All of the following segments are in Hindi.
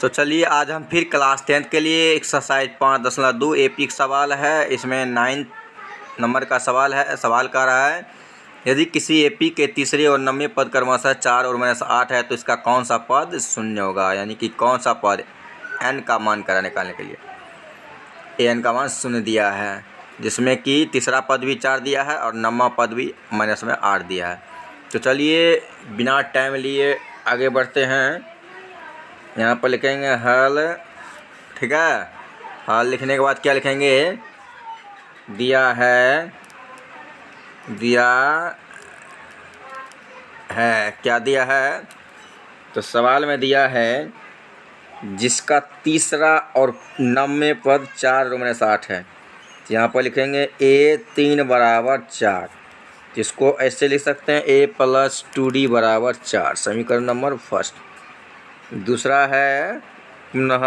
तो चलिए आज हम फिर क्लास 10th के लिए एक्सरसाइज 5.2 एपी का सवाल है। इसमें 9 नंबर का सवाल है। सवाल कह रहा है यदि किसी एपी के तीसरे और 9वें पद क्रमशः 4 और -8 है तो इसका कौन सा पद शून्य होगा, यानी कि कौन सा पद एन का मान करा निकालने के लिए एन का मान शून्य दिया है, जिसमें कि तीसरा पद भी 4 दिया है और 9वां पद भी -8 दिया है। तो चलिए बिना टाइम लिए आगे बढ़ते हैं। यहाँ पर लिखेंगे हल, ठीक है। हल लिखने के बाद क्या लिखेंगे, दिया है क्या दिया है, तो सवाल में दिया है जिसका तीसरा और 9वें पद 4 और -8 है। तो यहाँ पर लिखेंगे A3 = 4। इसको ऐसे लिख सकते हैं A + 2D = 4, समीकरण नंबर फर्स्ट। दूसरा है पुनः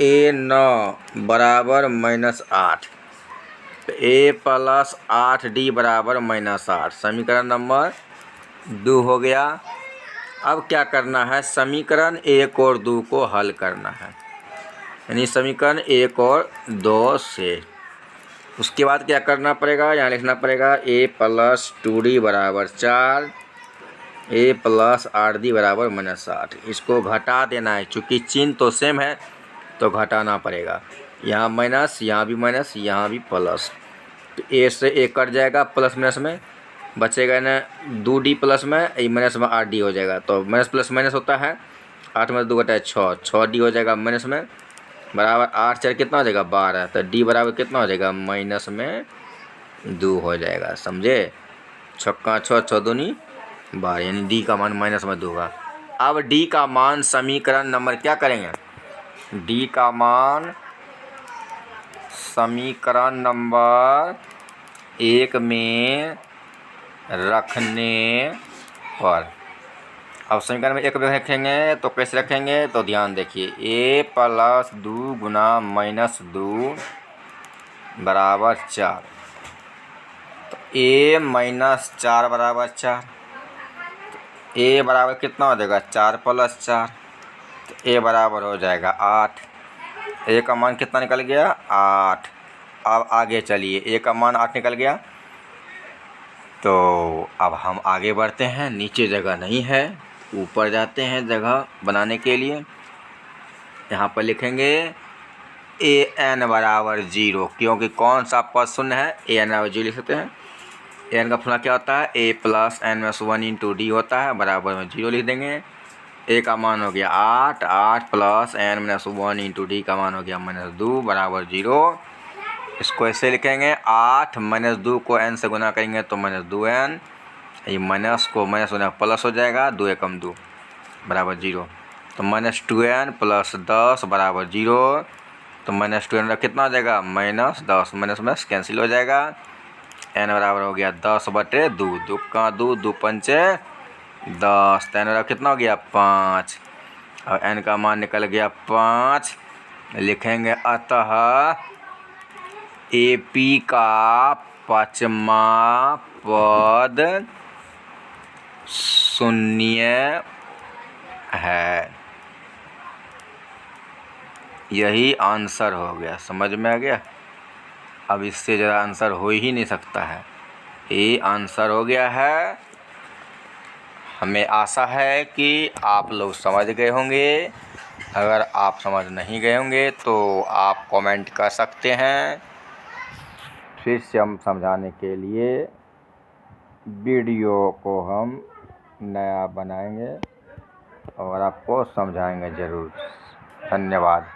A9 = -8, तो A + 8D = -8, समीकरण नंबर 2 हो गया। अब क्या करना है, समीकरण 1 और 2 को हल करना है, यानी समीकरण 1 और 2 से। उसके बाद क्या करना पड़ेगा, यहाँ लिखना पड़ेगा A + 2D = 4, A + 8D = -8। इसको घटा देना है, चूँकि चिन्ह तो सेम है तो घटाना पड़ेगा। यहाँ माइनस, यहाँ भी माइनस, यहाँ भी प्लस, तो A से A कट जाएगा, प्लस माइनस में बचेगा ना 2D प्लस में, माइनस में 8D हो जाएगा। तो माइनस प्लस माइनस होता है, 8 में 2 घटाए 6, 6D हो जाएगा माइनस में, बराबर 8 4 कितना हो जाएगा 12। तो D बराबर कितना हो जाएगा -2 हो जाएगा, समझे। 6 6 6 दूनी 12, यानी D का मान -2 होगा। अब D का मान समीकरण नंबर क्या करेंगे, D का मान समीकरण नंबर 1 में रखने पर, अब समीकरण में 1 में रखेंगे तो कैसे रखेंगे, तो ध्यान देखिए A + 2 × -2 = 4, तो A - 4 = 4, A बराबर कितना हो जाएगा 4 + 4, तो A बराबर हो जाएगा 8। A का मान कितना निकल गया 8। अब आगे चलिए, A का मान 8 निकल गया, तो अब हम आगे बढ़ते हैं। नीचे जगह नहीं है, ऊपर जाते हैं जगह बनाने के लिए। यहाँ पर लिखेंगे AN = 0, क्योंकि कौन सा पद शून्य है, AN = 0 लिख सकते हैं। AN का फॉर्मूला क्या होता है, A + n-1 × D होता है, बराबर में 0 लिख देंगे। A का मान हो गया 8, 8 + n-1 × D का मान हो गया -2 = 0। इसको ऐसे लिखेंगे 8 - 2 को n से गुना करेंगे तो -2n, ये माइनस को माइनस होने प्लस हो जाएगा, 2 × 2 = 0। तो -2n + 10 = 0, तो -2n कितना हो जाएगा -10, माइनस कैंसिल हो जाएगा। n बराबर हो गया 10/2, 2 का 2, 2 पंचे 10, तो n बराबर कितना हो गया 5, और n का मान निकल गया 5। लिखेंगे अतः AP का 5वां पद शून्य है। यही आंसर हो गया, समझ में आ गया। अब इससे ज़्यादा आंसर हो ही नहीं सकता है, ये आंसर हो गया है। हमें आशा है कि आप लोग समझ गए होंगे। अगर आप समझ नहीं गए होंगे तो आप कमेंट कर सकते हैं, फिर से हम समझाने के लिए वीडियो को हम नया बनाएंगे और आपको समझाएंगे ज़रूर। धन्यवाद।